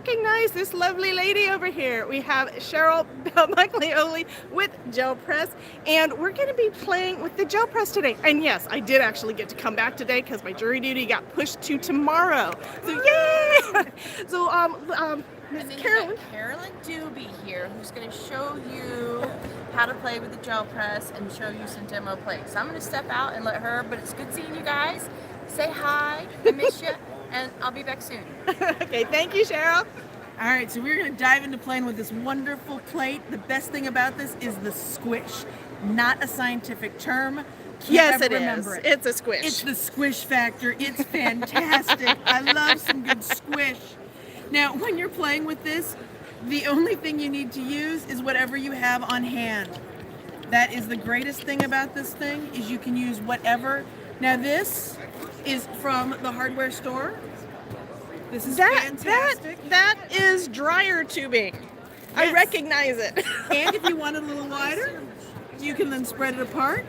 recognize this lovely lady over here. We have Cheryl Buckley with gel press, and we're going to be playing with the gel press today. And yes, I did actually get to come back today because my jury duty got pushed to tomorrow. So yay! So Miss Carolyn. Carolyn Doobie here, who's going to show you how to play with the gel press and show you some demo plays. So I'm going to step out and let her, but it's good seeing you guys. Say hi, I miss you, and I'll be back soon. Okay, thank you, Cheryl. All right, so we're going to dive into playing with this wonderful plate. The best thing about this is the squish, not a scientific term. Yes, it is. It's a squish. It's the squish factor. It's fantastic. I love some good squish. Now, when you're playing with this, the only thing you need to use is whatever you have on hand. That is the greatest thing about this thing, is you can use whatever. Now, this is from the hardware store. This is fantastic. That is dryer tubing. Yes. I recognize it. And if you want it a little wider, you can then spread it apart.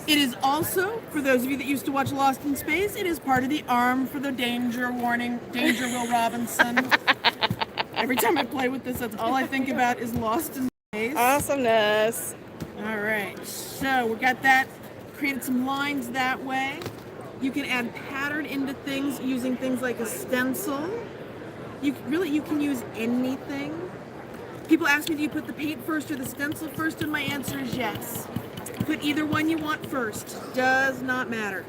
It is also, for those of you that used to watch Lost in Space, it is part of the arm for the danger warning, Danger Will Robinson. Every time I play with this, that's all I think about is Lost in Space. Awesomeness. All right, so we got that, created some lines that way. You can add pattern into things using things like a stencil. You can use anything. People ask me, do you put the paint first or the stencil first? And my answer is yes. Put either one you want first. Does not matter.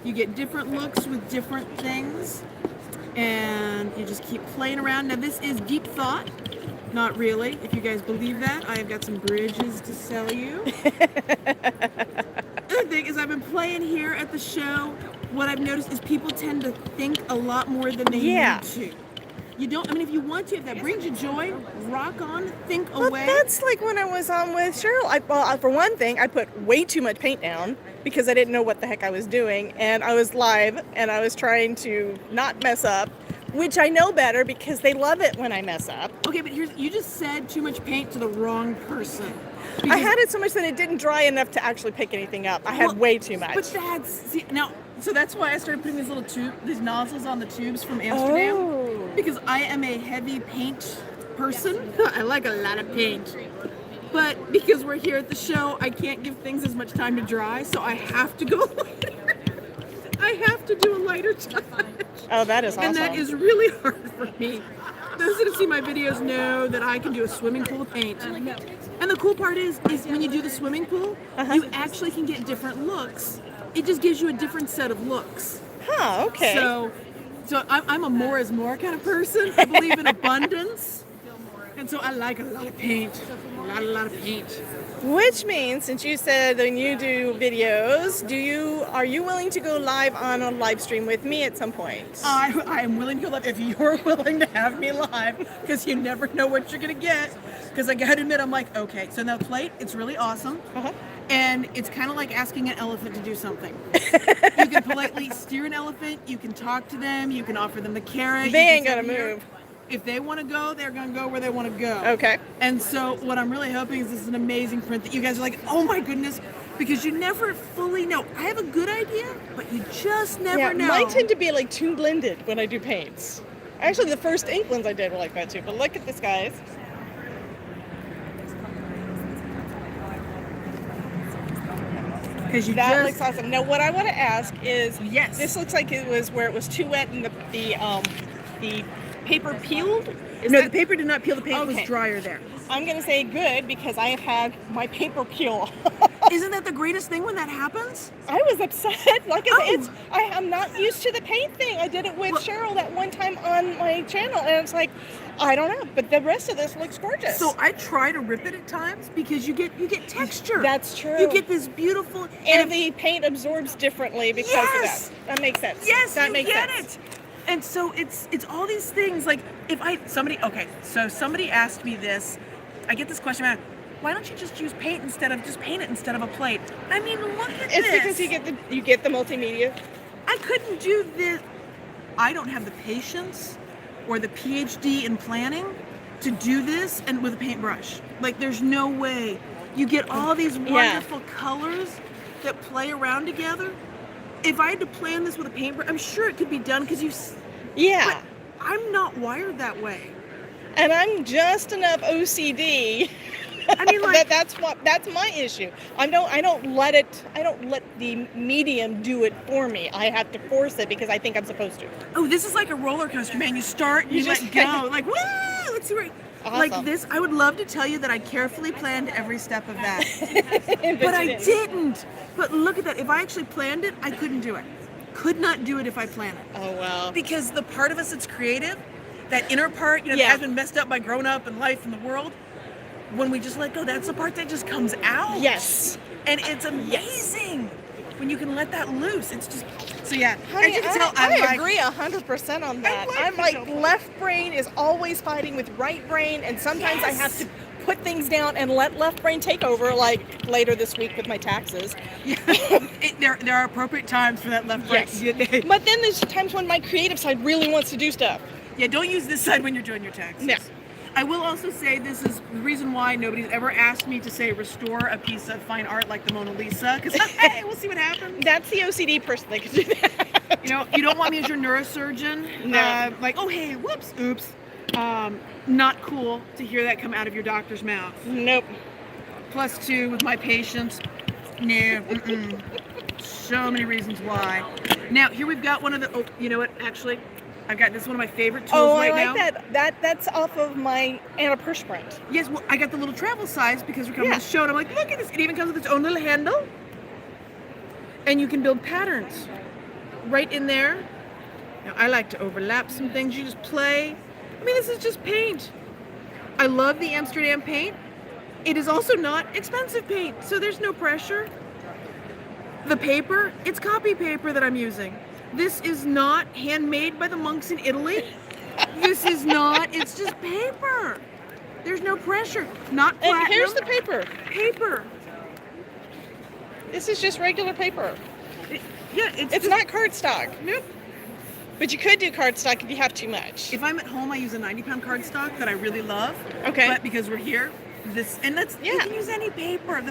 You get different looks with different things, and you just keep playing around. Now this is deep thought. Not really. If you guys believe that, I have got some bridges to sell you. The thing is, I've been playing here at the show. What I've noticed is people tend to think a lot more than they need to. You don't, I mean, if you want to, if that brings you joy, rock on, think away. That's like when I was on with Cheryl. For one thing, I put way too much paint down because I didn't know what the heck I was doing. And I was live and I was trying to not mess up, which I know better because they love it when I mess up. Okay, but you just said too much paint to the wrong person. I had it so much that it didn't dry enough to actually pick anything up. I had way too much. But so that's why I started putting these nozzles on the tubes from Amsterdam. Oh. Because I am a heavy paint person. I like a lot of paint. But because we're here at the show, I can't give things as much time to dry, so I have to go lighter. I have to do a lighter touch. Oh, that is awesome. And that is really hard for me. Those that have seen my videos know that I can do a swimming pool of paint. And the cool part is when you do the swimming pool, you actually can get different looks. It just gives you a different set of looks. Huh, okay. So I'm a more is more kind of person. I believe in abundance. And so I like a lot of paint. A lot of paint. Which means, since you said when you do videos, are you willing to go live on a live stream with me at some point? I am willing to go live if you're willing to have me live, because you never know what you're going to get. Because I got to admit, I'm like, okay, so now plate, it's really awesome. And it's kind of like asking an elephant to do something. You can politely steer an elephant, you can talk to them, you can offer them the carrot. They ain't going to move. If they want to go, they're going to go where they want to go. Okay. And so what I'm really hoping is this is an amazing print that you guys are like, oh my goodness, because you never fully know. I have a good idea, but you just never know. Mine tend to be like too blended when I do paints. Actually, the first ink ones I did were like that too, but look at this, guys. That looks awesome. Now, what I want to ask is, this looks like it was where it was too wet and the paper peeled? The paper did not peel. The paint was drier there. I'm going to say good because I have had my paper peel. Isn't that the greatest thing when that happens? I was upset. I am not used to the paint thing. I did it with Cheryl that one time on my channel, and it's like, I don't know, but the rest of this looks gorgeous. So I try to rip it at times because you get texture. That's true. You get this beautiful, and the paint absorbs differently because of that. That makes sense. Yes, that you makes get sense. it. And so it's all these things. Like somebody asked me this. I get this question about, why don't you just use paint instead of a plate? I mean, look at this. It's because you get the multimedia. I couldn't do this. I don't have the patience or the PhD in planning to do this and with a paintbrush. Like, there's no way. You get all these wonderful colors that play around together. If I had to plan this with a paintbrush, I'm sure it could be done because but I'm not wired that way. And I'm just enough OCD. I mean, like, that's my issue. I don't let the medium do it for me. I have to force it because I think I'm supposed to. oh, this is like a roller coaster, man. You start, you just let go, like, woo, let's see where. Awesome. Like this, I would love to tell you that I carefully planned every step of that, but I you didn't. But look at that. If I actually planned it, I couldn't do it. Could not do it if I planned it. Oh well. Because the part of us that's creative, that inner part, that has been messed up by growing up and life and the world, when we just let go, that's the part that just comes out. Yes. And it's amazing when you can let that loose. It's just, so yeah. Honey, as you can tell, I agree 100% on that. I'm like left brain is always fighting with right brain, and sometimes I have to put things down and let left brain take over, like later this week with my taxes. There are appropriate times for that left brain. Yes. But then there's times when my creative side really wants to do stuff. Yeah, don't use this side when you're doing your taxes. No. I will also say this is the reason why nobody's ever asked me to say restore a piece of fine art like the Mona Lisa, because hey, we'll see what happens. That's the OCD person that can do that. You know, you don't want me as your neurosurgeon. No. Like, oh hey, whoops, oops. Not cool to hear that come out of your doctor's mouth. Nope. +2 with my patients. No. Mm-mm. So many reasons why. Now here we've got one of the. Oh, you know what? Actually, I've got this one of my favorite tools right now. Oh, I like that. That's off of my antiperspirant. Yes, well, I got the little travel size because we're coming to the show, and I'm like, look at this. It even comes with its own little handle. And you can build patterns right in there. Now, I like to overlap some things. You just play. I mean, this is just paint. I love the Amsterdam paint. It is also not expensive paint, so there's no pressure. The paper, it's copy paper that I'm using. This is not handmade by the monks in Italy. This is not, it's just paper. There's no pressure. Not platinum. And here's the paper. Paper. This is just regular paper. It's not cardstock. Nope. But you could do cardstock if you have too much. If I'm at home, I use a 90-pound cardstock that I really love. Okay. But because we're here, you can use any paper.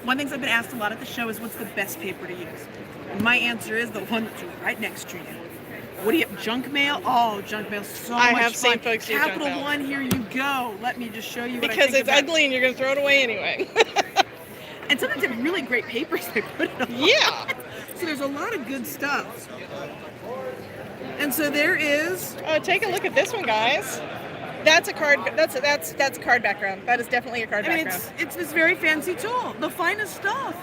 One thing I've been asked a lot at the show is what's the best paper to use? And my answer is the one that's right next to you. What do you have? Junk mail? Oh, junk mail, so much fun. I have seen folks use Capital junk mail. One, here you go. Let me just show you what I think it's ugly and you're going to throw it away anyway. And sometimes they have really great papers they put it on. Yeah. So there's a lot of good stuff. And so there is. Oh, take a look at this one, guys. That's a card. That's a card background. That is definitely a card background. It's this very fancy tool, the finest stuff.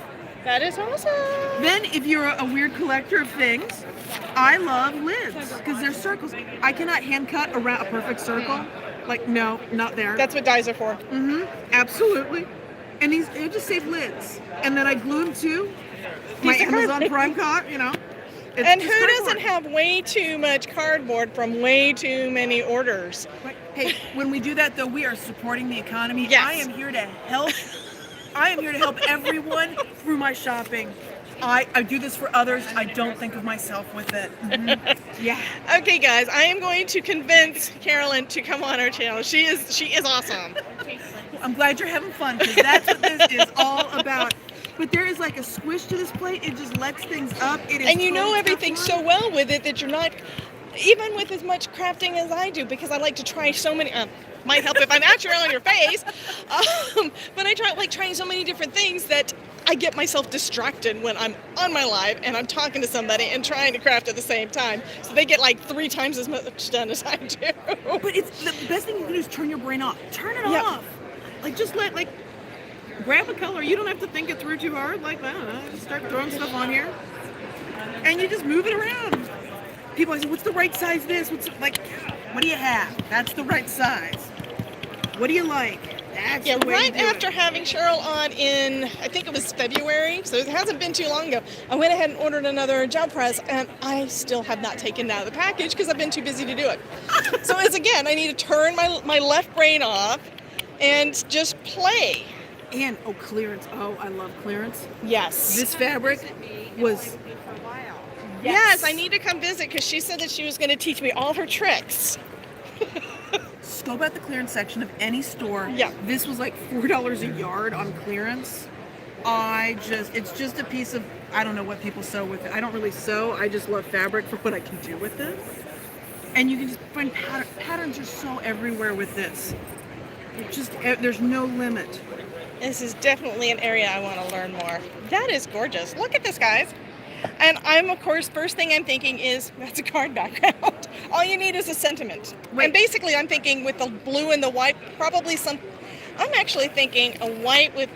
That is awesome. Then, if you're a weird collector of things, I love lids because they're circles. I cannot hand cut around a perfect circle. Like, no, not there. That's what dies are for. Mm-hmm. Absolutely. And they just save lids. And then I glue them to my Amazon Prime card, you know. And who doesn't have way too much cardboard from way too many orders? Hey, when we do that, though, we are supporting the economy. Yes. I am here to help. I am here to help everyone through my shopping. I do this for others. I don't think of myself with it. Mm-hmm. Yeah. Okay, guys, I am going to convince Carolyn to come on our channel. She is awesome. I'm glad you're having fun because that's what this is all about. But there is like a squish to this plate. It just lets things up. It is. And you know everything so well with it that you're not, even with as much crafting as I do, because I like to try so many. Might help if I'm actually on your face. But I trying so many different things that I get myself distracted when I'm on my live and I'm talking to somebody and trying to craft at the same time. So they get like 3 times as much done as I do. But it's the best thing you can do is turn your brain off. Turn it off. Like just grab a color. You don't have to think it through too hard. Like, I don't know, just start throwing stuff on here. And you just move it around. People say, what's the right size of this? What do you have? That's the right size. What do you like? That's the way right after having Cheryl on in, I think it was February, so it hasn't been too long ago, I went ahead and ordered another gel press, and I still have not taken it out of the package because I've been too busy to do it. So again, I need to turn my left brain off and just play. And, clearance. Oh, I love clearance. Yes. This fabric was... Yes, I need to come visit because she said that she was going to teach me all her tricks. Scope out the clearance section of any store. Yeah. This was like $4 a yard on clearance. It's just a piece of, I don't know what people sew with it. I don't really sew. I just love fabric for what I can do with it. And you can just find patterns are so everywhere with this. There's no limit. This is definitely an area I want to learn more. That is gorgeous. Look at this, guys. And I'm, of course, first thing I'm thinking is, that's a card background. All you need is a sentiment. Right. And basically I'm thinking with the blue and the white, probably I'm actually thinking a white with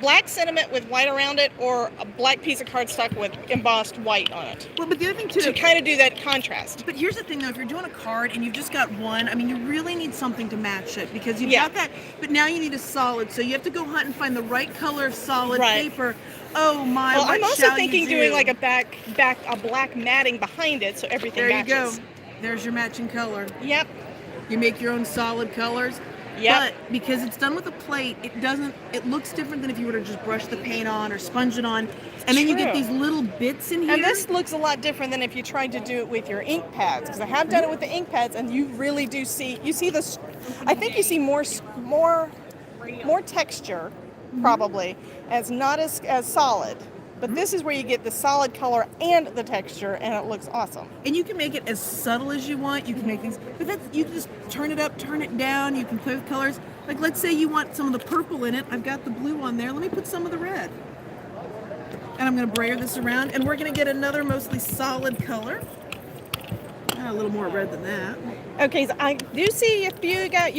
black sentiment with white around it, or a black piece of cardstock with embossed white on it. Well, but the other thing too, to kind of do that contrast. But here's the thing though, if you're doing a card and you've just got one, I mean, you really need something to match it, because you've got that, but now you need a solid, so you have to go hunt and find the right color of solid paper. Oh my, well, what I'm also shall thinking you do? doing like a black matting behind it so everything there matches. There you go. There's your matching color. Yep. You make your own solid colors. Yep. But because it's done with a plate, it looks different than if you were to just brush the paint on or sponge it on. And then you get these little bits in here. And this looks a lot different than if you tried to do it with your ink pads, because I have done it with the ink pads, and you really do see this. I think you see more texture, probably, as not as solid. But this is where you get the solid color and the texture, and it looks awesome. And you can make it as subtle as you want. You can make things, but you can just turn it up, turn it down. You can play with colors. Like, let's say you want some of the purple in it. I've got the blue on there. Let me put some of the red. And I'm going to brayer this around, and we're going to get another mostly solid color. A little more red than that. Okay, so I do see a few guys.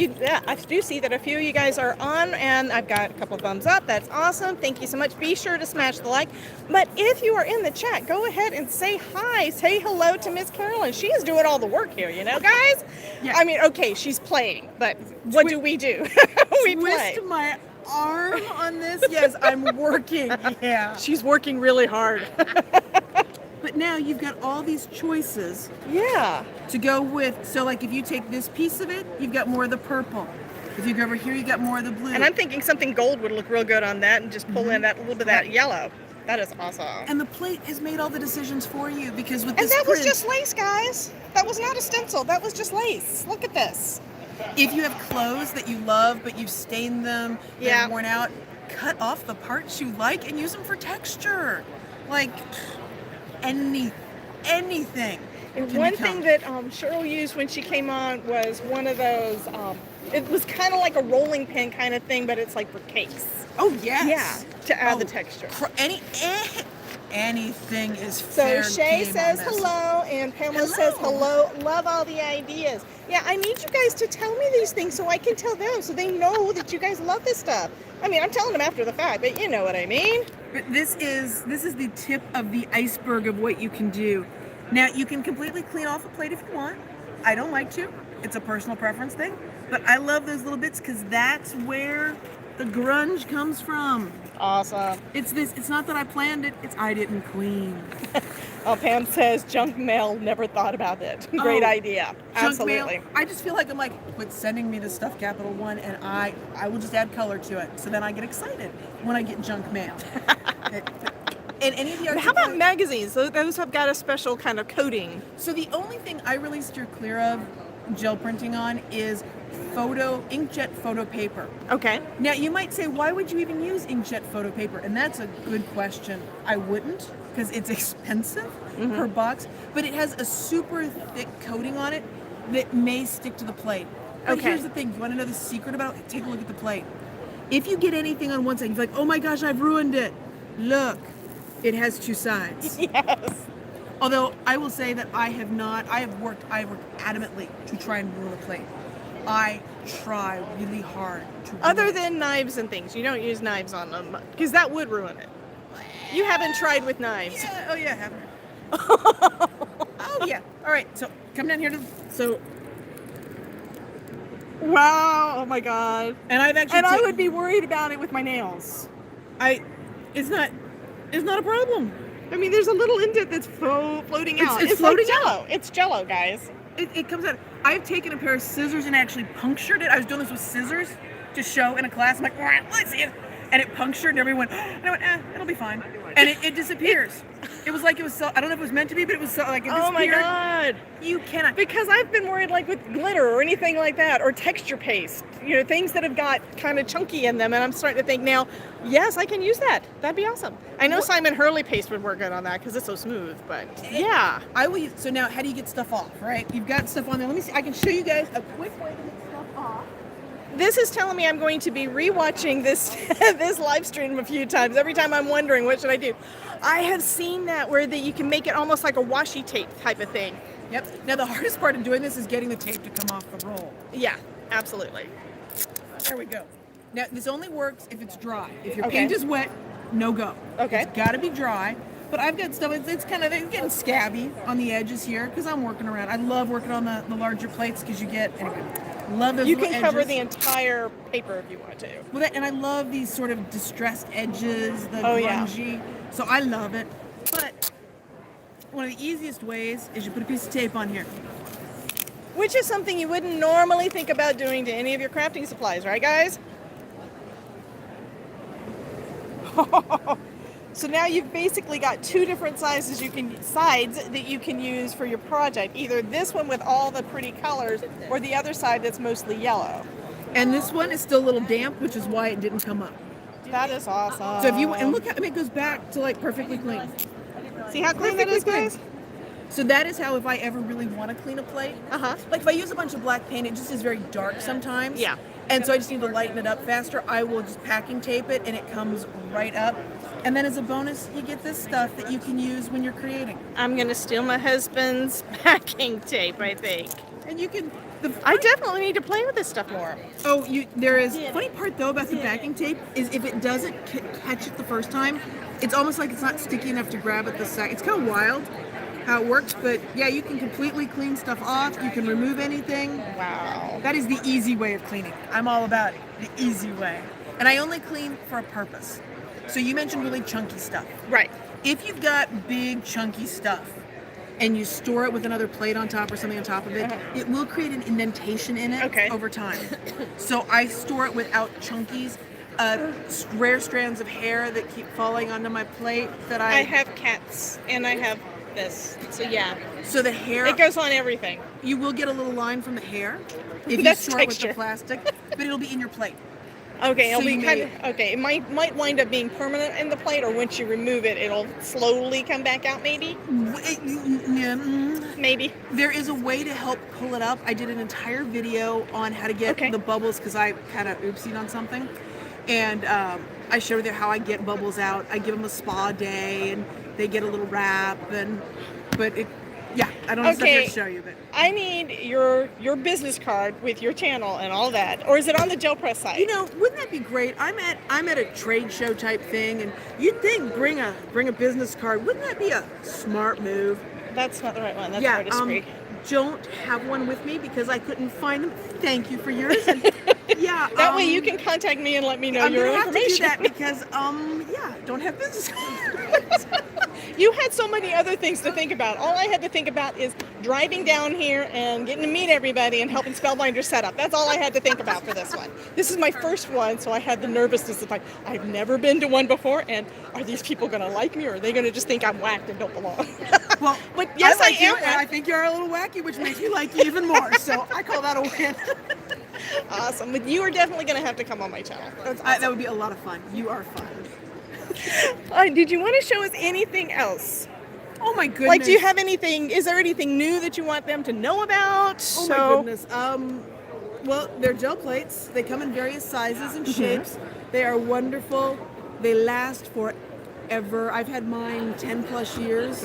I do see that a few of you guys are on, and I've got a couple of thumbs up. That's awesome. Thank you so much. Be sure to smash the like. But if you are in the chat, go ahead and say hi. Say hello to Miss Carolyn. She is doing all the work here, you know, guys. Yeah. I mean, okay, she's playing, but what do? We play. Twist my arm on this. Yes, I'm working. Yeah. She's working really hard. But now you've got all these choices. Yeah. To go with. So like if you take this piece of it, you've got more of the purple. If you go over here, you got more of the blue. And I'm thinking something gold would look real good on that, and just pull in that little bit of that yellow. That is awesome. And the plate has made all the decisions for you, because with and this that print, was just lace, guys. That was not a stencil. That was just lace. Look at this. If you have clothes that you love but you've stained them, they're worn out, cut off the parts you like and use them for texture. Like anything. And one thing that Cheryl used when she came on was one of those, it was kind of like a rolling pin kind of thing, but it's like for cakes. Oh, yes. Yeah, to add the texture. Anything is so fair Shay game says on this. hello, and Pamela says hello. Love all the ideas. Yeah, I need you guys to tell me these things so I can tell them, so they know that you guys love this stuff. I mean, I'm telling them after the fact, but you know what I mean. But this is the tip of the iceberg of what you can do. Now, you can completely clean off a plate if you want. I don't like to. It's a personal preference thing. But I love those little bits, because that's where the grunge comes from. Awesome. It's not that I planned it, it's I didn't clean. Pam says junk mail, never thought about it. Great idea. Absolutely. Junk mail, I just feel like I'm like, quit sending me this stuff, capital One, and I will just add color to it. So then I get excited when I get junk mail. And any of the how about magazines? Those have got a special kind of coating. So the only thing I really steer clear of gel printing on is inkjet photo paper. Okay. Now you might say, why would you even use inkjet photo paper? And that's a good question. I wouldn't, because it's expensive per box, but it has a super thick coating on it that may stick to the plate. But here's the thing, you want to know the secret about it? Take a look at the plate. If you get anything on one side, you're like, oh my gosh, I've ruined it. Look, it has two sides. Yes. Although I will say that I have worked adamantly to try and ruin a plate. I try really hard to ruin Other than knives and things, you don't use knives on them, because that would ruin it. You haven't tried with knives. Yeah, oh yeah, I haven't. Oh yeah. All right, so come down here Wow, oh my god. And I've actually I would be worried about it with my nails. It's not a problem. I mean, there's a little indent that's floating out. It's floating like Jello. out. It's Jello, guys. It comes out. I've taken a pair of scissors and actually punctured it. I was doing this with scissors to show in a class. I'm like, let's see it. and it punctured, and everyone went, and I went, it'll be fine. And it disappears. It was like it was so, I don't know if it was meant to be, but it was so, like, it disappeared. Oh my God. You cannot. Because I've been worried like with glitter or anything like that, or texture paste, you know, things that have got kind of chunky in them, and I'm starting to think now, yes, I can use that. That'd be awesome. I know Simon Hurley paste would work good on that because it's so smooth, but yeah. I will use, so now how do you get stuff off, right? You've got stuff on there. Let me see, I can show you guys a quick way to get stuff off. This is telling me I'm going to be rewatching this this live stream a few times. Every time I'm wondering what should I do. I have seen that where you can make it almost like a washi tape type of thing. Yep. Now the hardest part of doing this is getting the tape to come off the roll. Yeah, absolutely. There we go. Now this only works if it's dry. If your Okay. paint is wet, no go. Okay. It's got to be dry. But I've got stuff. It's kind of getting scabby on the edges here because I'm working around. I love working on the larger plates because you get anyway. Love those. You little can cover edges. the entire paper if you want to. Well, and I love these sort of distressed edges, the Oh, yeah. grungy. So I love it. But one of the easiest ways is you put a piece of tape on here. Which is something you wouldn't normally think about doing to any of your crafting supplies, right guys? So now you've basically got two different sides that you can use for your project. Either this one with all the pretty colors or the other side that's mostly yellow. And this one is still a little damp, which is why it didn't come up. That is awesome. So if you and look, I mean, it goes back to like perfectly clean. See how clean that is, Perfectly guys? So that is how if I ever really want to clean a plate. Uh-huh. Like if I use a bunch of black paint, it just is very dark sometimes. Yeah. And so I just need to lighten it up faster. I will just packing tape it and it comes right up. And then as a bonus, you get this stuff that you can use when you're creating. I'm gonna steal my husband's packing tape, I think. And you can. I definitely need to play with this stuff more. Oh, there is. Funny part though about the packing tape is if it doesn't catch it the first time, it's almost like it's not sticky enough to grab it the second. It's kind of wild how it works, but yeah, you can completely clean stuff off. You can remove anything. Wow. That is the easy way of cleaning. I'm all about it, the easy way. And I only clean for a purpose. So you mentioned really chunky stuff. Right. If you've got big chunky stuff and you store it with another plate on top or something on top of it, it will create an indentation in it over time. So I store it without chunkies, rare strands of hair that keep falling onto my plate that I have cats and I have this. So yeah. So the hair, It goes on everything. you will get a little line from the hair if you That's store it with texture. the plastic, but it'll be in your plate. Okay, So it'll be you kind may- of okay. It might wind up being permanent in the plate, or once you remove it, it'll slowly come back out. Maybe. Maybe. There is a way to help pull it up. I did an entire video on how to get the bubbles because I kind of oopsied on something, and I showed there how I get bubbles out. I give them a spa day, and they get a little wrap, but I don't have stuff here to show you, but. I need your business card with your channel and all that, or is it on the gel press site? You know, wouldn't that be great? I'm at a trade show type thing, and you'd think bring a business card. Wouldn't that be a smart move? That's not the right one. That's artistry. Don't have one with me because I couldn't find them. Thank you for yours. And, yeah. That way you can contact me and let me know I'm your gonna have information. to do that because don't have business cards. You had so many other things to think about. All I had to think about is driving down here and getting to meet everybody and helping Spellbinder set up. That's all I had to think about for this one. This is my first one, so I had the nervousness of like, I've never been to one before, and are these people going to like me, or are they going to just think I'm whacked and don't belong? Well, but yes, I, like you, am. and I think you're a little wacky, which makes you like you even more. So I call that a win. Awesome. But you are definitely going to have to come on my channel. That's awesome. That would be a lot of fun. You are fun. Did you want to show us anything else? Oh my goodness. Like, do you have anything? Is there anything new that you want them to know about? Oh my goodness. Well, they're gel plates. They come in various sizes and shapes. They are wonderful. They last forever. I've had mine 10 plus years.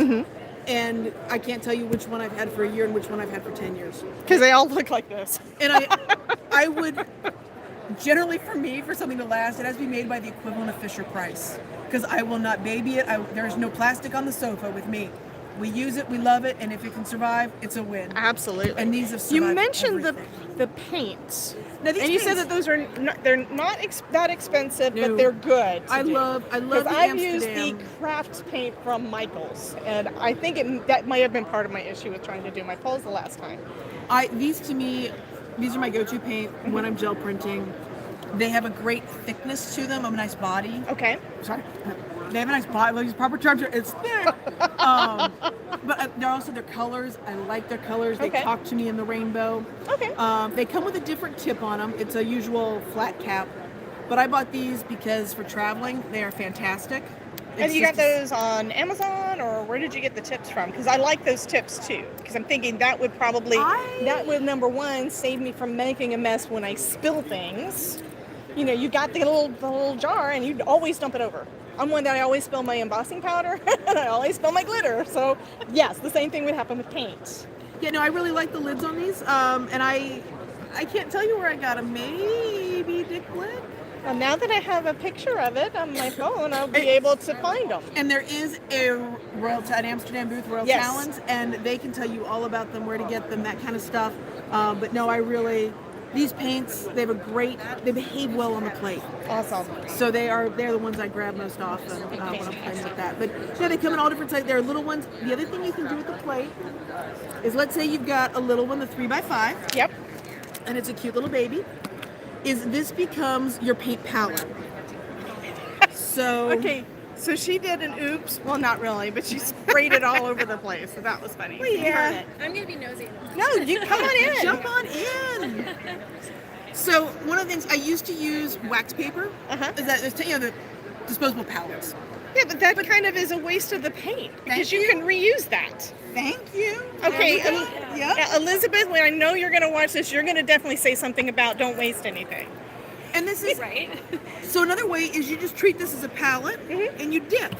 And I can't tell you which one I've had for a year and which one I've had for 10 years. Because they all look like this. And I would, generally for me, for something to last, it has to be made by the equivalent of Fisher Price. Because I will not baby it. There's no plastic on the sofa with me. We use it, we love it, and if it can survive, it's a win. Absolutely. And these have survived. You mentioned everything. the paints. Now, these and you said paints- that those are they're not that expensive, No. but they're good. I love the I've used the Amsterdam. craft paint from Michaels, and I think that might have been part of my issue with trying to do my poles the last time. These to me, these are my go-to paint when I'm gel printing. They have a great thickness to them, a nice body. Okay. Sorry. They have a nice body. Like, proper terms, it's thick. But they're also their colors. I like their colors. They Okay. talk to me in the rainbow. Okay. They come with a different tip on them. It's a usual flat cap. But I bought these because for traveling, they are fantastic. And It's you got just- those on Amazon, or where did you get the tips from? Because I like those tips too. Because I'm thinking that would probably, that would, number one, save me from making a mess when I spill things. You know, you got the little jar and you always dump it over. I'm one that I always spill my embossing powder and I always spill my glitter. So yes, the same thing would happen with paint. Yeah, no, I really like the lids on these. And I can't tell you where I got them. Maybe Dick Blick. Well, now that I have a picture of it on my phone, I'll be able to find them. And there is an Amsterdam booth, Royal Yes. Talons, and they can tell you all about them, where to get them, that kind of stuff. But no, these paints, they behave well on the plate. Awesome. So they're the ones I grab most often when I'm playing with that. But yeah, they come in all different sizes. There are little ones. The other thing you can do with the plate is, let's say you've got a little one, the 3x5. Yep. And it's a cute little baby. This becomes your paint palette. So Okay, so she did an oops. Well, not really, but she sprayed it all over the place. So that was funny. yeah. I'm gonna be nosy. No, you come on in. Jump on in. So one of the things I used to use wax paper. Uh-huh. Is that the disposable palettes. Yeah, but that kind of is a waste of the paint because Thank you you. can reuse that. Thank you. Okay, There we go. yeah, Elizabeth, when I know you're going to watch this, you're going to definitely say something about don't waste anything. And this is Right? so another way is you just treat this as a palette and you dip.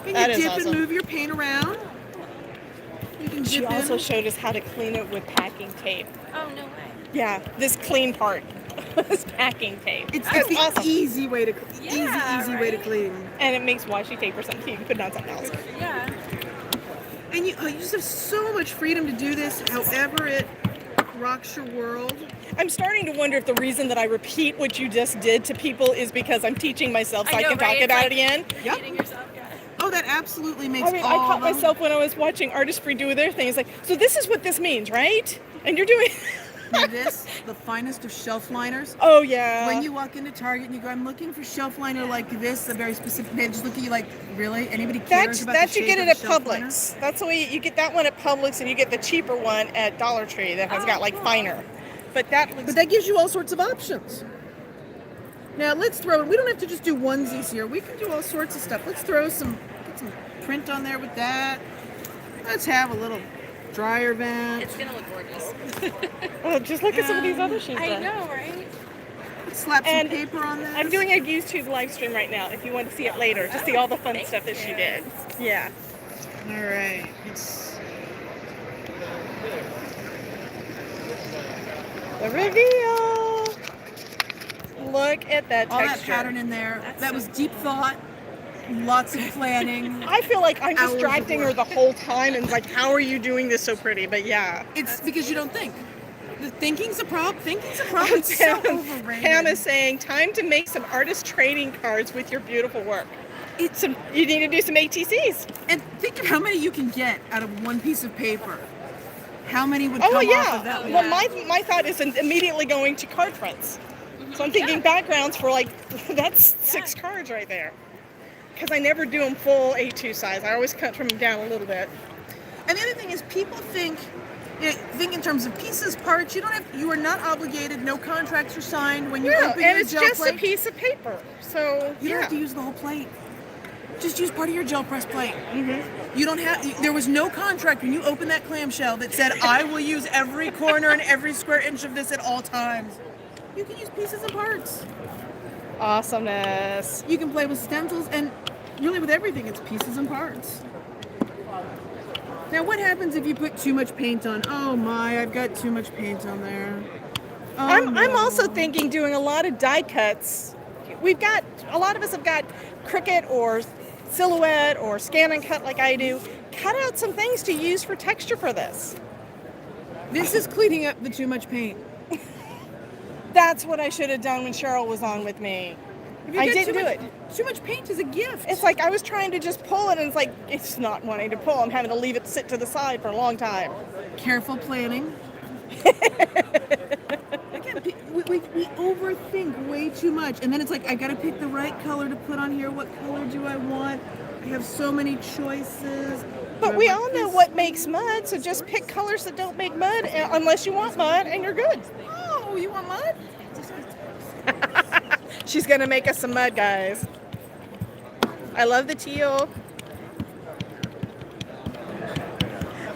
And That you is dip awesome. and move your paint around. You can She dip also in. showed us how to clean it with packing tape. Oh no way. Yeah, this clean part is packing tape. It's That's the awesome. easy way to Yeah, easy way to right? clean. And it makes washi tape or something. You can put it on something else. Yeah. And you just have so much freedom to do this however it rocks your world. I'm starting to wonder if the reason that I repeat what you just did to people is because I'm teaching myself so I, know, can right? talk It's about like it again. Yep. Eating yourself, yeah. Oh, that absolutely makes I mean, all I caught the- myself when I was watching Artist Free do their thing. It's like, so this is what this means, right? And you're doing. Now this, the finest of shelf liners. Oh yeah. When you walk into Target and you go, I'm looking for shelf liner like this, a very specific, they just look at you like, really? Anybody cares about That the you shape get of it a at shelf liner? Publix. That's the way you get that one at Publix, and you get the cheaper one at Dollar Tree that has got like finer. But that looks. But that gives you all sorts of options. Now let's throw, we don't have to just do onesies here. We can do all sorts of stuff. Let's throw get some print on there with that. Let's have a little dryer vent. It's gonna look gorgeous. Oh, just look at some of these other she's I done. know, right? Let's slap some And paper on this. I'm doing a YouTube live stream right now. If you want to see it later, to see all the fun stuff that she did. Yeah. All right. It's The reveal. Look at that all that texture. pattern in there. That was deep thought, lots of planning. I feel like I'm Hours of distracting her work. the whole time and like, how are you doing this so pretty? But yeah. It's because you don't think. The thinking's a problem. Thinking's a problem. It's so overrated. Pam is saying, time to make some artist trading cards with your beautiful work. You need to do some ATCs. And think of how many you can get out of one piece of paper. How many would Oh come yeah. off of that? Well, my thought is immediately going to card prints. So I'm thinking backgrounds for like, that's 6 cards right there. Because I never do them full A2 size. I always cut them down a little bit. And the other thing is, people think in terms of pieces, parts. You are not obligated. No contracts are signed when you Yeah, open and your it's gel just plate. a piece of paper. So You don't yeah. have to use the whole plate. Just use part of your gel press plate. You don't have. There was no contract when you opened that clamshell that said, "I will use every corner and every square inch of this at all times." You can use pieces and parts. Awesomeness. You can play with stencils and really with everything. It's pieces and parts. Now, what happens if you put too much paint on? Oh my, I've got too much paint on there. Oh, I'm no. also thinking doing a lot of die cuts. A lot of us have got Cricut or Silhouette or Scan and Cut like I do. Cut out some things to use for texture for this. This is cleaning up the too much paint. That's what I should have done when Cheryl was on with me. If you I get didn't too do much- it. Too much paint is a gift. It's like I was trying to just pull it and it's like, it's not wanting to pull. I'm having to leave it sit to the side for a long time. Careful planning. Again, we overthink too much. And then it's like, I gotta pick the right color to put on here. What color do I want? I have so many choices. But we all know what makes mud, so just pick colors that don't make mud, unless you want mud, and you're good. Oh, you want mud? She's gonna make us some mud, guys. I love the teal.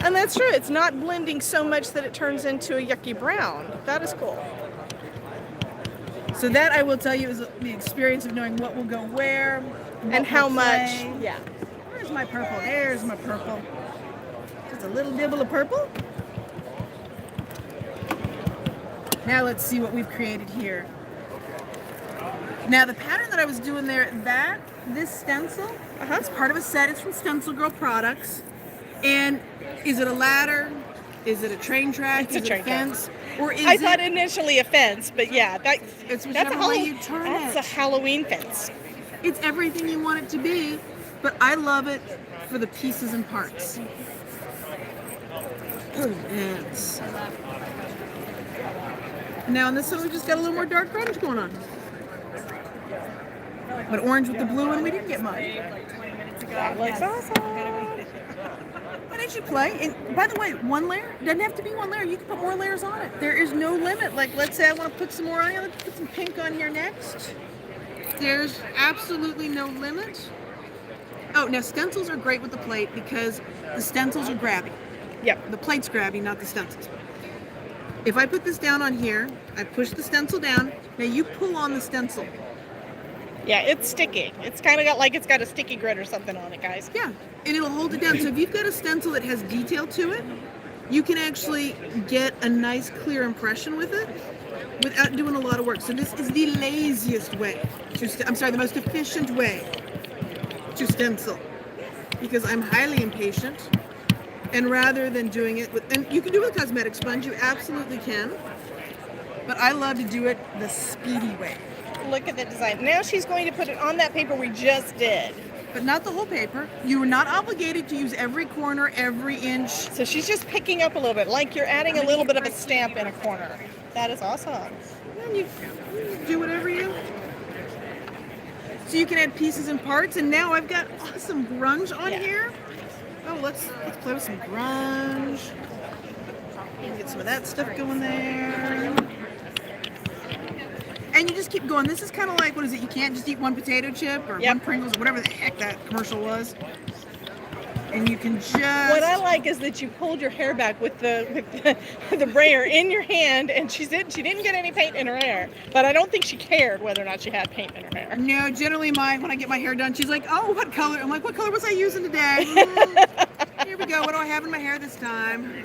And that's true, it's not blending so much that it turns into a yucky brown. That is cool. So that, I will tell you, is the experience of knowing what will go where. And how much. Play. Yeah. Where's my purple? There's my purple. Just a little dibble of purple. Now let's see what we've created here. Now the pattern that I was doing there, this stencil, is part of a set. It's from Stencil Girl Products. And is it a ladder? Is it a train track? It's a train fence? Or is I thought initially a fence, but yeah, it's that's whichever way you turn that's it. a Halloween fence. It's everything you want it to be, but I love it for the pieces and parts. Yes. Now on this one we just got a little more dark grunge going on. But orange with the blue and we didn't get much. That looks awesome. Why don't you play? And by the way, one layer doesn't have to be one layer. You can put more layers on it. There is no limit. Like, let's say I want to put some more on here. Let's put some pink on here next. There's absolutely no limit. Oh, now stencils are great with the plate because the stencils are grabby. Yep. The plate's grabby, not the stencils. If I put this down on here, I push the stencil down. Now you pull on the stencil. Yeah, it's sticky. It's kind of got like it's got a sticky grit or something on it, guys. Yeah, and it'll hold it down. So if you've got a stencil that has detail to it, you can actually get a nice clear impression with it without doing a lot of work. So this is the laziest way the most efficient way to stencil, because I'm highly impatient, and rather than doing it with, and you can do it with a cosmetic sponge, you absolutely can, but I love to do it the speedy way. Look at the design. Now she's going to put it on that paper we just did. But not the whole paper. You are not obligated to use every corner, every inch. So she's just picking up a little bit, like you're adding a little bit of a stamp in a corner. That is awesome. And you do whatever you. So you can add pieces and parts, and now I've got awesome grunge on here. Oh, let's play with some grunge. Get some of that stuff going there. And you just keep going. This is kind of like, what is it? You can't just eat one potato chip or one Pringles or whatever the heck that commercial was. And you can just. What I like is that you pulled your hair back with the brayer in your hand, and she didn't get any paint in her hair. But I don't think she cared whether or not she had paint in her hair. No, generally when I get my hair done, she's like, "Oh, what color?" I'm like, "What color was I using today?" Here we go. What do I have in my hair this time?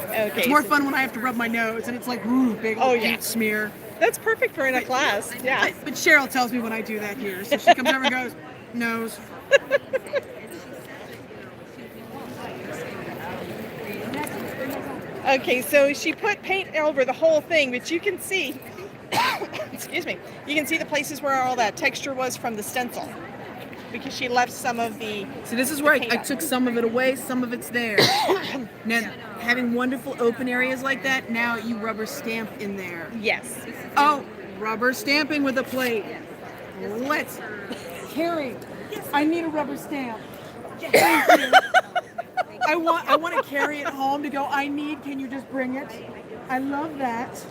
Okay. It's more fun when I have to rub my nose and it's like, ooh, big old paint smear. That's perfect for in a class. Yeah. But Cheryl tells me when I do that here. So she comes over and goes, nose. Okay, so she put paint over the whole thing, but you can see, excuse me, you can see the places where all that texture was from the stencil, because she left some of the. So this is where I took some of it away, some of it's there. Now, having wonderful open areas like that, now you rubber stamp in there. Yes. Oh, rubber stamping with a plate. Let's, Carrie, I need a rubber stamp. Thank you. I want to carry it home to go, can you just bring it? I love that.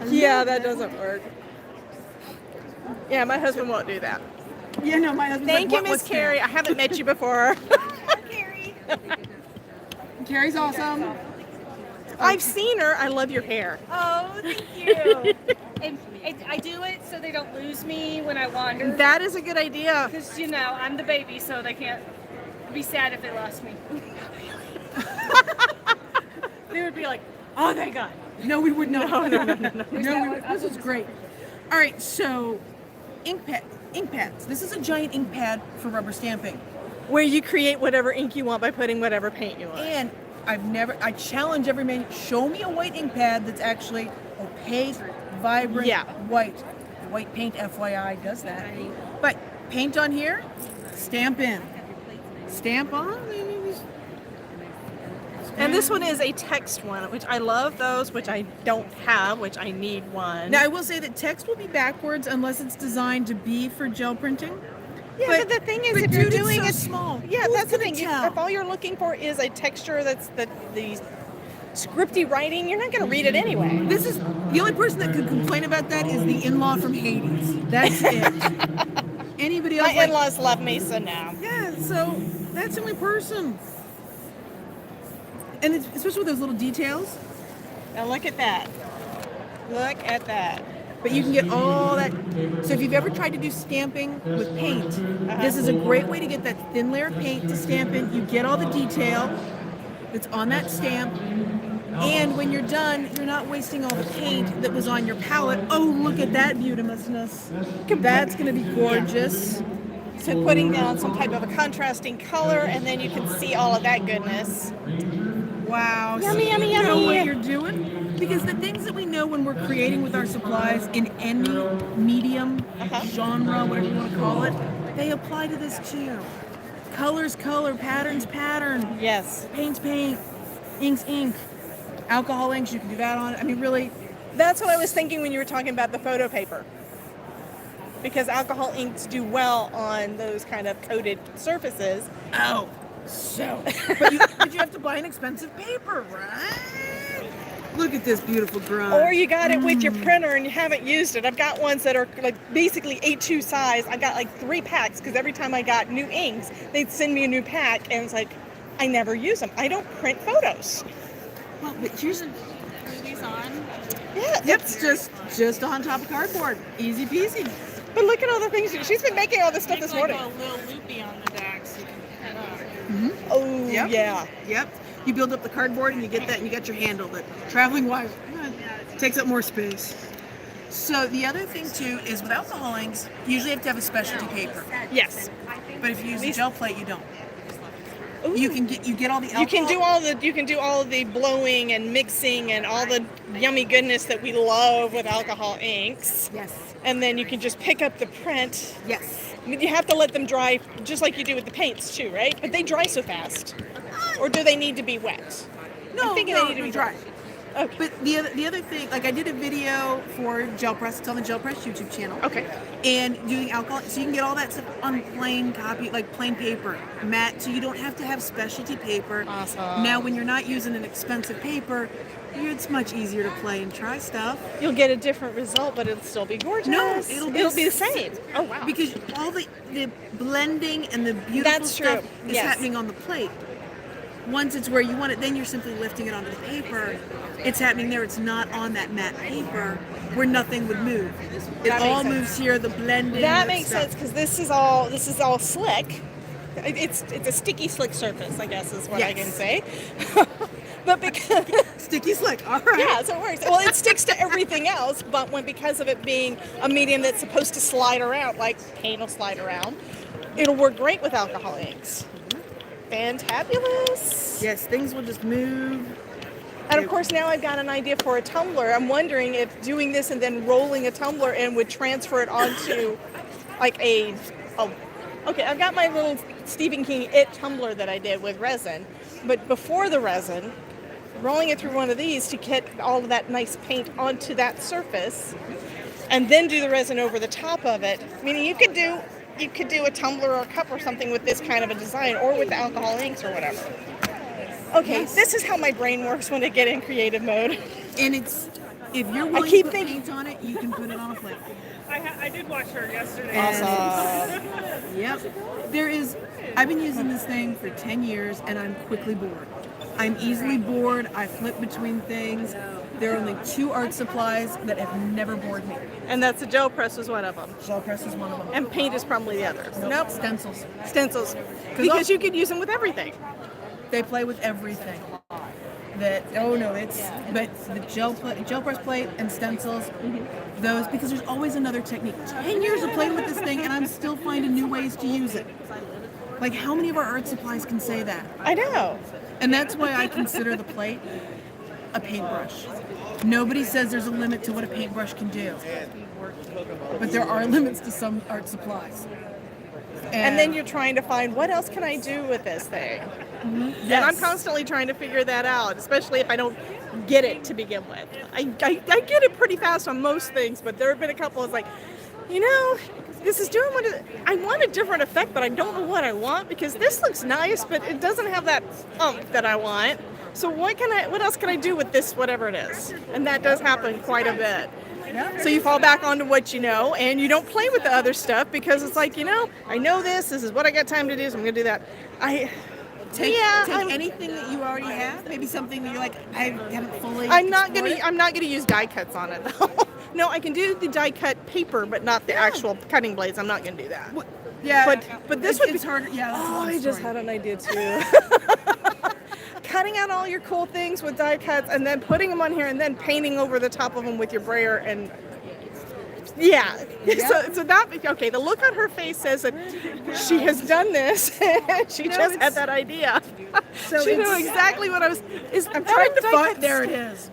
Yeah, that doesn't work. Yeah, my husband won't do that. Yeah, no, my husband's Thank like, you, Miss Carrie. I haven't met you before. Carrie. Carrie's awesome. I've seen her. I love your hair. Oh, thank you. And I do it so they don't lose me when I wander. That is a good idea. Because, I'm the baby, so they can't be sad if they lost me. They would be like, oh, thank God. No, we would not. No. This is great. All right, so ink pads. This is a giant ink pad for rubber stamping. Where you create whatever ink you want by putting whatever paint you want. And I challenge every man, show me a white ink pad that's actually opaque, vibrant, white. White paint, FYI, does that. But paint on here, stamp in. Stamp on, And this one is a text one, which I love those, which I don't have, which I need one. Now I will say that text will be backwards unless it's designed to be for gel printing. Yeah, but the thing is, if you're dude, it's doing so it small. yeah, Who's that's the gonna thing. tell? If all you're looking for is a texture that's the scripty writing, you're not going to read it anyway. This is the only person that could complain about that is the in-law from Hades. That's it. Anybody else? My in-laws love me, so no. Yeah, so that's the only person. And especially with those little details. Now look at that. Look at that. But you can get all that. So if you've ever tried to do stamping with paint, this is a great way to get that thin layer of paint to stamp in. You get all the detail that's on that stamp. And when you're done, you're not wasting all the paint that was on your palette. Oh, look at that beautifousness. That's going to be gorgeous. So putting down some type of a contrasting color, and then you can see all of that goodness. Wow. Yummy, so yummy, you know yummy. what you're doing? Because the things that we know when we're creating with our supplies in any medium, genre, whatever you want to call it, they apply to this too. Colors, color, patterns, pattern. Yes. Paint's paint, ink's ink. Alcohol inks, you can do that on it. I mean, really, That's what I was thinking when you were talking about the photo paper. Because alcohol inks do well on those kind of coated surfaces. oh, so. But you have to buy an expensive paper, right? Look at this beautiful grunt. Or you got it with your printer and you haven't used it. I've got ones that are like basically A2 size. I got like 3 packs because every time I got new inks, they'd send me a new pack, and it's like, I never use them. I don't print photos. Well, but here's Are these on? Yeah, yep, just on top of cardboard. Easy peasy. but look at all the things. She's been making all this stuff this morning. a little loopy on the back so you can cut off. Oh, Yep. yeah. Yep. You build up the cardboard and you get that and you got your handle that traveling wise takes up more space. So the other thing too is with alcohol inks, you usually have to have a specialty paper. Yes. But if you use a gel plate, you don't. Ooh. You get all the alcohol. You can do all the blowing and mixing and all the yummy goodness that we love with alcohol inks. Yes. And then you can just pick up the print. Yes. I mean, you have to let them dry just like you do with the paints too, right? But they dry so fast. Or do they need to be wet? No, I'm thinking no, they need to be dry. Okay. But the other thing, like I did a video for Gel Press, it's on the Gel Press YouTube channel. Okay. And doing alcohol, so you can get all that stuff on plain copy, like plain paper, matte, so you don't have to have specialty paper. Awesome. Now, when you're not using an expensive paper, it's much easier to play and try stuff. You'll get a different result, but it'll still be gorgeous. No, it'll be the same. Oh wow. Because all the blending and the beautiful That's stuff true. is Yes. happening on the plate. Once it's where you want it, then you're simply lifting it onto the paper. It's happening there. It's not on that matte paper where nothing would move. It That all makes moves here. The blending. that the makes stuff. sense because this is all slick. It's a sticky slick surface, I guess is what I Yes. can say. But because Sticky slick. All right. yeah, so it works. Well, it sticks to everything else, but because of it being a medium that's supposed to slide around, like paint will slide around, it'll work great with alcohol inks. Fantabulous. Yes, things will just move. And of course, now I've got an idea for a tumbler. I'm wondering if doing this and then rolling a tumbler in would transfer it onto like okay, I've got my little Stephen King It tumbler that I did with resin. But before the resin, rolling it through one of these to get all of that nice paint onto that surface and then do the resin over the top of it. Meaning you could do a tumbler or a cup or something with this kind of a design or with the alcohol inks or whatever. Okay, Yes. this is how my brain works when I get in creative mode. And it's if you're willing keep to put thinking- paint on it, you can put it on a plate. I did watch her yesterday. And yep. I've been using this thing for 10 years and I'm quickly bored. I'm easily bored. I flip between things. There are only 2 art supplies that have never bored me. And that's the gel press was one of them. Gel press is one of them. And paint is probably the other. Nope. Stencils. Stencils. Because you could use them with everything. They play with everything. But the gel press plate and stencils, those, because there's always another technique. 10 years of playing with this thing and I'm still finding new ways to use it. Like how many of our art supplies can say that? I know. And that's why I consider the plate a paintbrush. Nobody says there's a limit to what a paintbrush can do. But there are limits to some art supplies. And then you're trying to find what else can I do with this thing? And I'm Yes. constantly trying to figure that out, especially if I don't get it to begin with. I get it pretty fast on most things, but there have been a couple of like, you know, this is doing I want a different effect, but I don't know what I want because this looks nice, but it doesn't have that that I want. So what else can I do with this, whatever it is? And that does happen quite a bit. So you fall back onto what you know, and you don't play with the other stuff because it's like, you know, I know this is what I got time to do, so I'm going to do that. Take anything that you already have, maybe something that you're like, I haven't fully. I'm not gonna use die cuts on it though. No, I can do the die cut paper, but not the actual cutting blades. I'm not gonna do that. Yeah, but this would it's be harder. Yeah. Oh, I just had an idea too. Cutting out all your cool things with die cuts and then putting them on here and then painting over the top of them with your brayer and yeah. So that okay. The look on her face says that she has done this. She just had that idea. So she knew exactly what I was. I'm trying to find. There it is.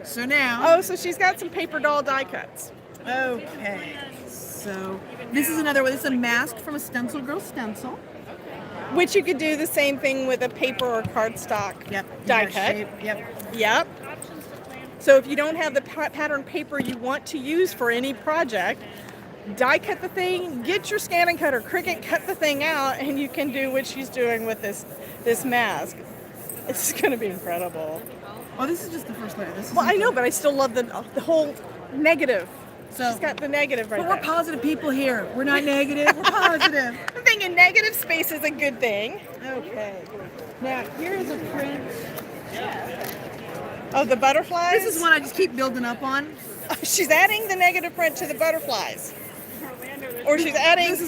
So now. Oh, so she's got some paper doll die cuts. Okay. So this is another one. This is a mask from a Stencil Girl stencil. Which you could do the same thing with a paper or cardstock die cut. Shape. Yep. So if you don't have the pattern paper you want to use for any project, die cut the thing, get your scanning cutter, Cricut, cut the thing out, and you can do what she's doing with this mask. It's going to be incredible. Oh, this is just the first layer. Well, I know, but I still love the whole negative. So she's got the negative right but there. we're positive people here. We're not negative. We're positive. I'm thinking negative space is a good thing. Okay. Now here is a print. Oh, the butterflies? This is one I just keep building up on. She's adding the negative print to the butterflies. Or she's adding the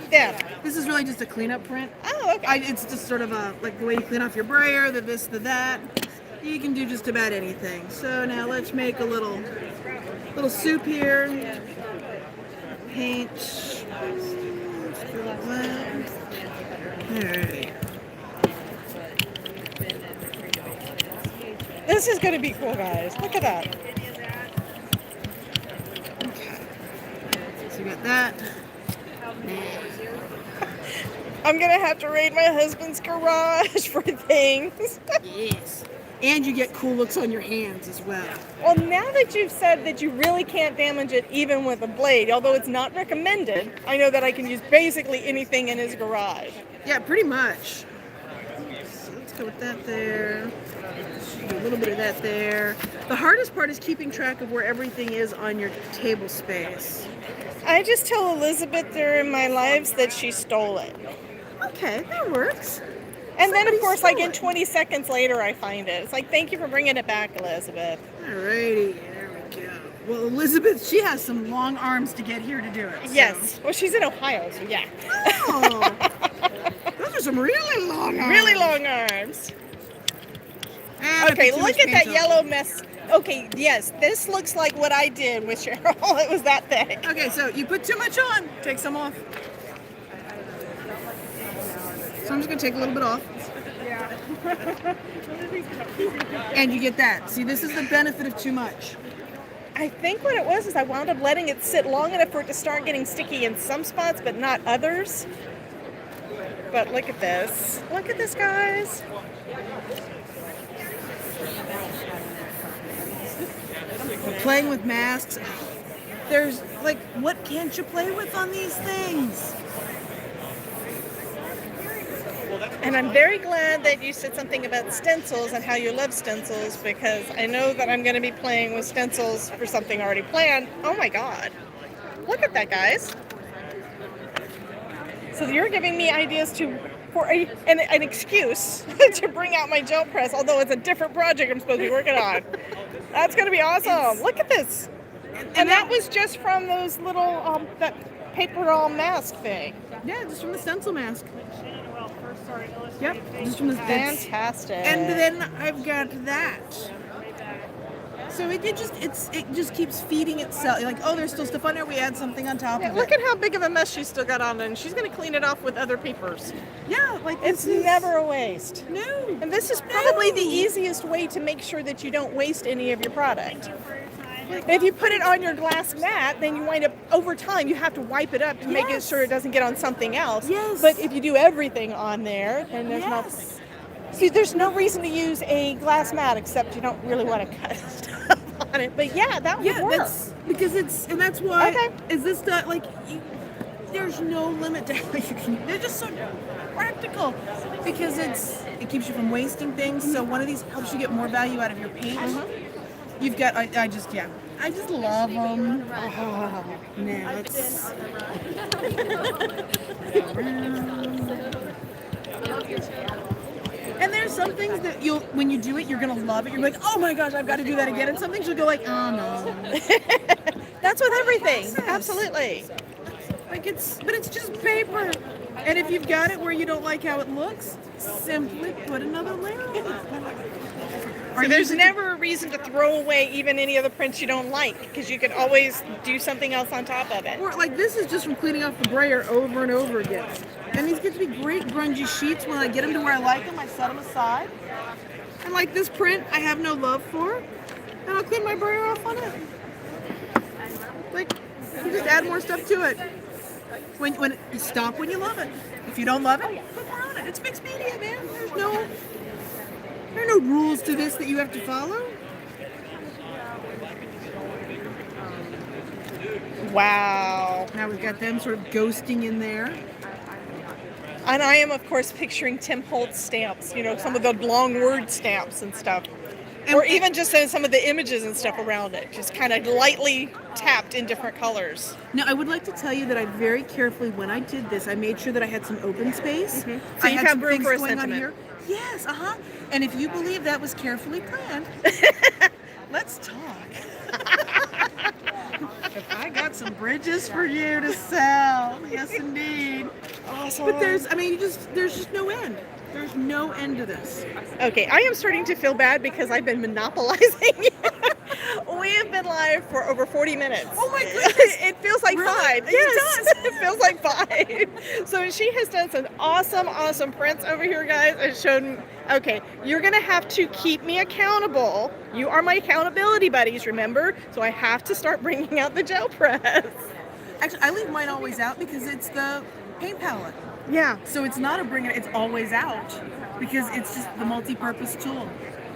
stem. This is really just a cleanup print. Oh, okay. It's just sort of like the way you clean off your brayer, the this, the that. You can do just about anything. So now let's make a little soup here. Paint. Alright. This is going to be cool, guys. Look at that. Okay. So you got that. I'm going to have to raid my husband's garage for things. Yes. And you get cool looks on your hands as well. Well, now that you've said that you really can't damage it even with a blade, although it's not recommended, I know that I can use basically anything in his garage. Yeah, pretty much. So let's go with that there. A little bit of that there. The hardest part is keeping track of where everything is on your table space. I just tell Elizabeth during my lives that she stole it. Okay, that works. And then, of Somebody course, stole like in it. 20 seconds later, I find it. It's like, thank you for bringing it back, Elizabeth. Alrighty, there we go. Well, Elizabeth, she has some long arms to get here to do it. So. Yes. Well, she's in Ohio, so yeah. Oh, those are some really long arms. Really long arms. And Okay, I put too look much at that paint on. yellow mess. Okay, yes, this looks like what I did with Cheryl. It was that thick. Okay, so you put too much on. Take some off. So I'm just going to take a little bit off. And you get that. See, this is the benefit of too much. I think what it was is I wound up letting it sit long enough for it to start getting sticky in some spots, but not others. But look at this. Look at this, guys. Playing with masks. There's, like, what can't you play with on these things? And I'm very glad that you said something about stencils and how you love stencils, because I know that I'm going to be playing with stencils for something already planned. Oh my God. Look at that, guys. So you're giving me ideas for an excuse to bring out my gel press, although it's a different project I'm supposed to be working on. That's going to be awesome. Look at this. And that was just from those little, that paper doll mask thing. Yeah, just from the stencil mask. Yep, just from the Fantastic. And then I've got that. So it just keeps feeding itself. Like, oh, there's still stuff on there. We add something on top of it. Look at how big of a mess she's still got on, and she's going to clean it off with other papers. Yeah, like It's never a waste. No. And this is probably the easiest way to make sure that you don't waste any of your product. If you put it on your glass mat, then you wind up, over time, you have to wipe it up to make it sure it doesn't get on something else. Yes. But if you do everything on there, then there's Yes. See, there's no reason to use a glass mat except you don't really want to cut stuff on it. But yeah, that would work. That's because and that's why. Okay. Is this the there's no limit to how you can. They're just so practical because it keeps you from wasting things. So one of these helps you get more value out of your paint. You've got. I just love them. Oh, now let's. And there's some things that when you do it, you're gonna love it. You're like, oh my gosh, I've got to do that again. And some things you'll go like, oh no. That's with everything. Yes. Absolutely. But it's just paper. And if you've got it where you don't like how it looks, simply put another layer on it. So there's never a reason to throw away even any of the prints you don't like because you can always do something else on top of it. Or like this is just from cleaning off the brayer over and over again. And these get to be great grungy sheets. When I get them to where I like them, I set them aside. And like this print, I have no love for, and I'll clean my brayer off on it. Like you just add more stuff to it. When you stop when you love it. If you don't love it, put more on it. It's mixed media, man. There are no rules to this that you have to follow. Wow. Now we've got them sort of ghosting in there. And I am, of course, picturing Tim Holtz stamps, some of the long word stamps and stuff. Or even just some of the images and stuff around it, just kind of lightly tapped in different colors. Now, I would like to tell you that I very carefully, when I did this, I made sure that I had some open space. So I you had have some room things for a going on sentiment. here. Yes, And if you believe that was carefully planned, let's talk. If I got some bridges for you to sell, yes, indeed. Awesome. But there's just no end. There's no end to this. Okay, I am starting to feel bad because I've been monopolizing. We have been live for over 40 minutes. Oh my goodness. It feels like Really? 5. It Yes, does. it feels like 5. So she has done some awesome prints over here, guys. I showed them. Okay, you're going to have to keep me accountable. You are my accountability buddies, remember? So I have to start bringing out the gel press. Actually, I leave mine always out because it's the paint palette. Yeah, So it's not a bring it, it's always out because it's just the multi-purpose tool.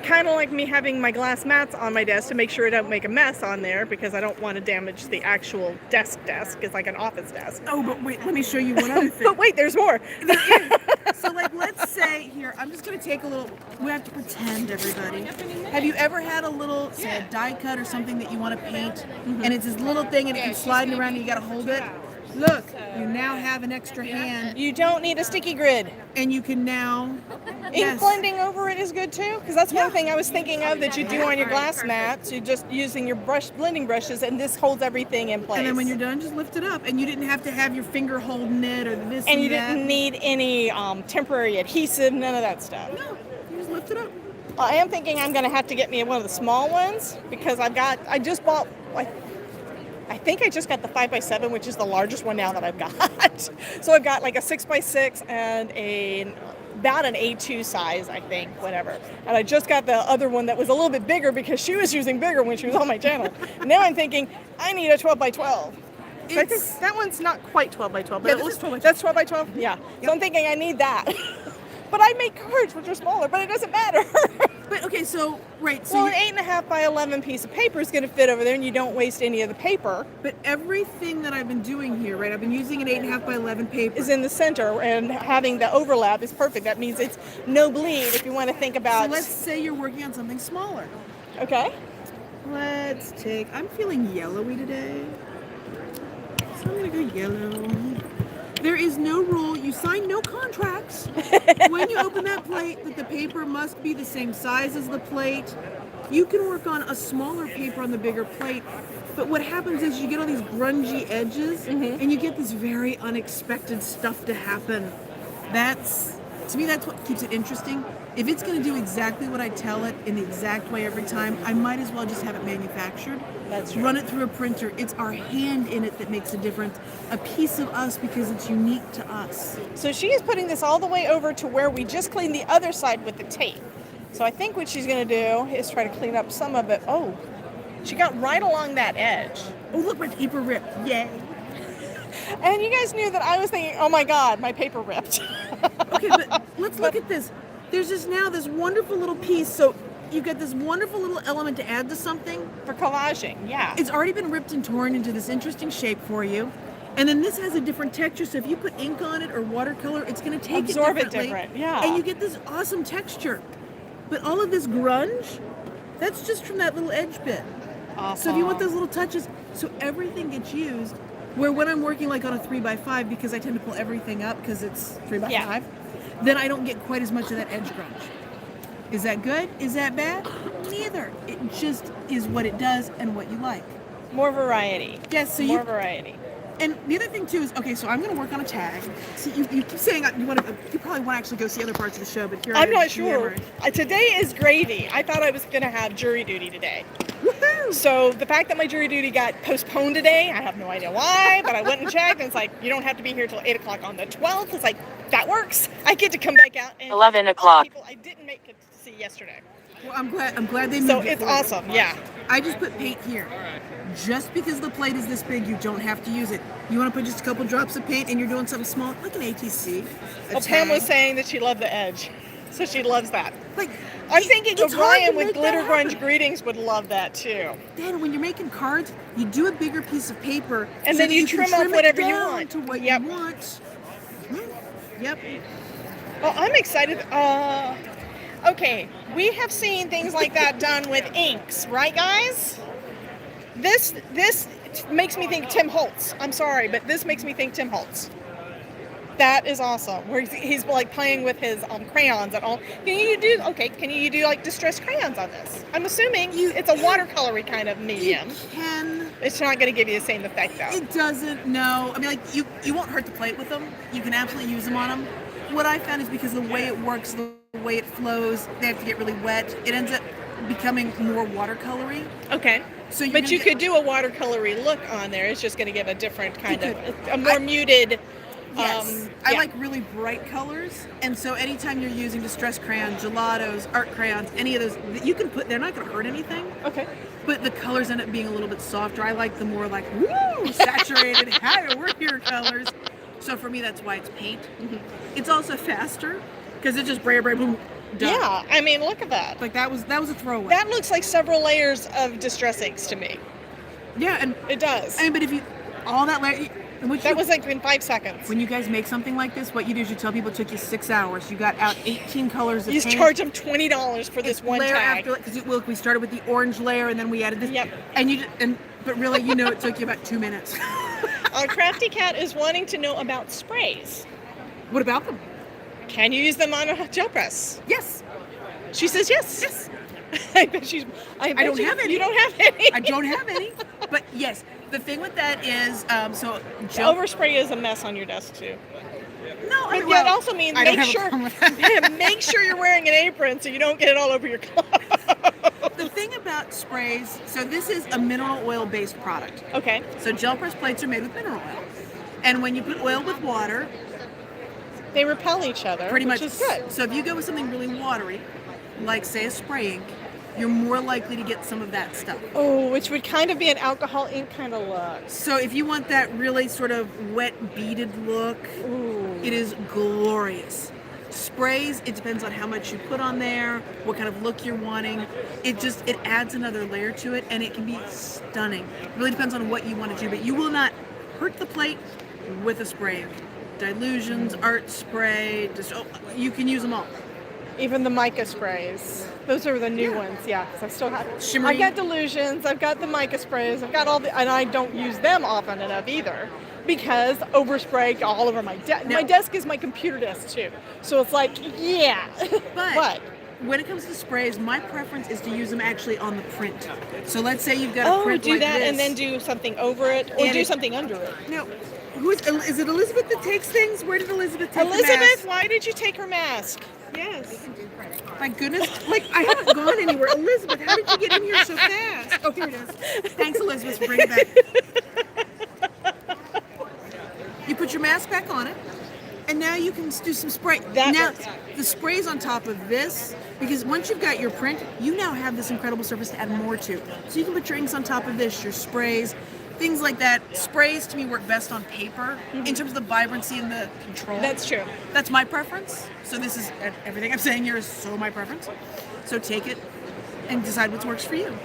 kind of like me having my glass mats on my desk to make sure I don't make a mess on there because I don't want to damage the actual desk. It's like an office desk. Oh, but wait, let me show you one other thing. But wait, there's more. So like, let's say here, I'm just going to take a little, we have to pretend, everybody. Have you ever had a little, say a die cut or something that you want to paint and it's this little thing and it keeps sliding around and you got to hold it? Look, you now have an extra hand You don't need a sticky grid. and you can now, Ink blending over it is good too, because that's one thing I was thinking of that you do on your glass mats. You're just using your blending brushes, and this holds everything in place. and then when you're done, just lift it up and you didn't have to have your finger holding it or this and you that. didn't need any temporary adhesive, none of that stuff. No, you just lift it up. I am thinking I'm going to have to get me one of the small ones because I just bought I think I just got the 5x7, which is the largest one now that I've got. So I've got like a 6x6 and about an A2 size, I think, whatever. And I just got the other one that was a little bit bigger because she was using bigger when she was on my channel. Now I'm thinking I need a 12x12. So I think that one's not quite 12x12, but Yeah, it this looks is 12x12. That's 12x12? Yeah. So I'm thinking I need that. But I make cards which are smaller, but it doesn't matter. But okay, so right, so Well, an 8.5 by 11 piece of paper is going to fit over there, and you don't waste any of the paper. but everything that I've been doing here, right? I've been using an 8.5 by 11 paper. Is in the center, and having the overlap is perfect. That means it's no bleed. If you want to think So about, let's say you're working on something smaller. okay, Let's take. I'm feeling yellowy today, so I'm gonna go yellow. There is no rule. You sign no contracts when you open that plate that the paper must be the same size as the plate. You can work on a smaller paper on the bigger plate, but what happens is you get all these grungy edges and you get this very unexpected stuff to happen. To me, that's what keeps it interesting. If it's going to do exactly what I tell it in the exact way every time, I might as well just have it manufactured. That's true. Run it through a printer. It's our hand in it that makes a difference. A piece of us because it's unique to us. so she is putting this all the way over to where we just cleaned the other side with the tape. So I think what she's going to do is try to clean up some of it. Oh, She got right along that edge. Oh, look, my paper ripped. Yay. And you guys knew that I was thinking, oh my God, my paper ripped. Okay, but let's look at this. There's this wonderful little piece. So you've got this wonderful little element to add to something. For collaging, yeah. It's already been ripped and torn into this interesting shape for you. And then this has a different texture. So if you put ink on it or watercolor, it's going to take Absorb it it differently. different, yeah. And you get this awesome texture. But all of this grunge, that's just from that little edge bit. Awesome. So if you want those little touches, so everything gets used. Where when I'm working like on a 3x5, because I tend to pull everything up because it's 3x5, Yeah. then I don't get quite as much of that edge grunge. Is that good? Is that bad? Neither. It just is what it does and what you like. More variety. Yes, so More variety. And the other thing too is, okay, so I'm going to work on a tag. See, you keep saying you probably want to actually go see other parts of the show, but here I'm I am not sure. yammering. Today is gravy. I thought I was going to have jury duty today. Woohoo! So the fact that my jury duty got postponed today, I have no idea why, but I went and checked, and it's like, you don't have to be here till 8 o'clock on the 12th. It's like, that works. I get to come back out and 11 o'clock. people I didn't make it to see yesterday. Well, I'm glad they moved So it it's forward. awesome, yeah. I just put paint here. Just because the plate is this big, you don't have to use it. You want to put just a couple drops of paint and you're doing something small, like an ATC. Well, Pam was saying that she loved the edge, so she loves that. Like, I'm thinking it's of hard to Ryan with make that Glitter happen. Grunge Greetings would love that too. Dan, when you're making cards, you do a bigger piece of paper, And so then that you can trim off it whatever you down want. to what Yep. you want. Yep. Well, I'm excited. Okay, we have seen things like that done with inks, right, guys? This makes me think Tim Holtz. I'm sorry, but this makes me think Tim Holtz. That is awesome. Where he's like playing with his crayons and all. Can you do like distressed crayons on this? I'm assuming it's a watercolory kind of medium. You can. It's not going to give you the same effect though. It doesn't, no. I mean, like, you won't hurt the plate with them. You can absolutely use them on them. What I found is because the way it works, the way it flows, they have to get really wet. It ends up becoming more watercolory. Okay. So But you could do a watercolory look on there. It's just going to give a different kind of, a more muted. Yes, I yeah. like really bright colors, and so anytime you're using distress crayons, gelatos, art crayons, any of those, you can put. They're not going to hurt anything. Okay. But the colors end up being a little bit softer. I like the more like woo saturated, hey, we're here colors. So for me, that's why it's paint. Mm-hmm. It's also faster because it's just bray, boom, done. Yeah, I mean, look at that. Like that was a throwaway. That looks like several layers of distress inks to me. Yeah, and It does. I mean, but if you all that layer. That was like in 5 seconds. When you guys make something like this, what you do is you tell people it took you 6 hours. You got out 18 colors of You paint. charge them $20 for this one layer tag. after, because look, we started with the orange layer and then we added this. Yep. But really, it took you about 2 minutes. Our Crafty Cat is wanting to know about sprays. What about them? Can you use them on a gel press? Yes. She says yes. Yes. I bet she's. I don't have any. You don't have any. I don't have any. But yes, the thing with that is, so The overspray is a mess on your desk too. No, But that also means I don't make have a sure problem with that. make sure you're wearing an apron so you don't get it all over your clothes. The thing about sprays, so this is a mineral oil based product. Okay. So gel press plates are made with mineral oil. And when you put oil with water, They repel each other, pretty which much is good. So if you go with something really watery, like say a spray ink, you're more likely to get some of that stuff. Oh, which would kind of be an alcohol ink kind of look. So if you want that really sort of wet beaded look, Ooh. it is glorious. Sprays, it depends on how much you put on there, what kind of look you're wanting. It adds another layer to it, and it can be stunning. It really depends on what you want to do, but you will not hurt the plate with a spray. Dilutions, art spray, you can use them all. Even the mica sprays. Those are the new ones, yeah. 'Cause I still have. Shimmery. I've got delusions. I've got the mica sprays. I've got all the, and I don't use them often enough either, because overspray all over my desk. No. My desk is my computer desk too, so it's like, yeah. But when it comes to sprays, my preference is to use them actually on the print. So let's say you've got a print do like that this. and then do something over it, or And do it- something under it. No, is it Elizabeth that takes things? Where did Elizabeth take the Elizabeth, mask? why did you take her mask? Yes. My goodness. Like, I haven't gone anywhere. Elizabeth, how did you get in here so fast? Oh, here it is. Thanks, Elizabeth, for bringing it back. You put your mask back on it, and now you can do some spray. That now, works. the sprays on top of this Because once you've got your print, you now have this incredible surface to add more to. So you can put your inks on top of this, your sprays, things like that. Sprays to me work best on paper in terms of the vibrancy and the control. That's true. That's my preference. So this is everything I'm saying here is so my preference. So take it and decide what works for you.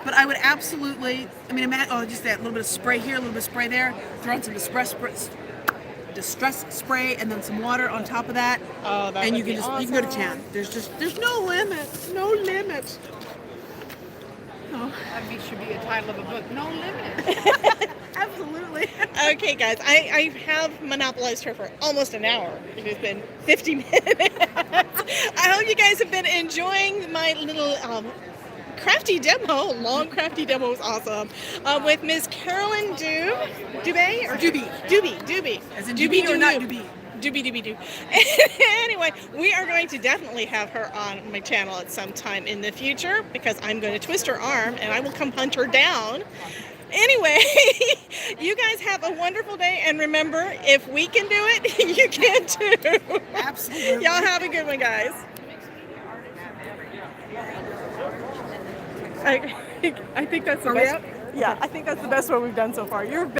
But I would absolutely, just that little bit of spray here, a little bit of spray there, throw in some distress spray, and then some water on top of that. Oh, that and would you can be you can go to awesome. town. There's no limit, no limit. Oh, That should be a title of a book. No limit. absolutely. Okay, guys, I have monopolized her for almost an hour. It has been 50 minutes. I hope you guys have been enjoying my little crafty demo. Long crafty demo was awesome. With Ms. Carolyn Dubé or Doobie. As in Doobie or not Doobie? Doobie. Anyway, we are going to definitely have her on my channel at some time in the future because I'm going to twist her arm and I will come hunt her down. Anyway, you guys have a wonderful day, and remember, if we can do it, you can too. Absolutely. Y'all have a good one, guys. I think that's the best. Yeah, I think that's the best one we've done so far. You're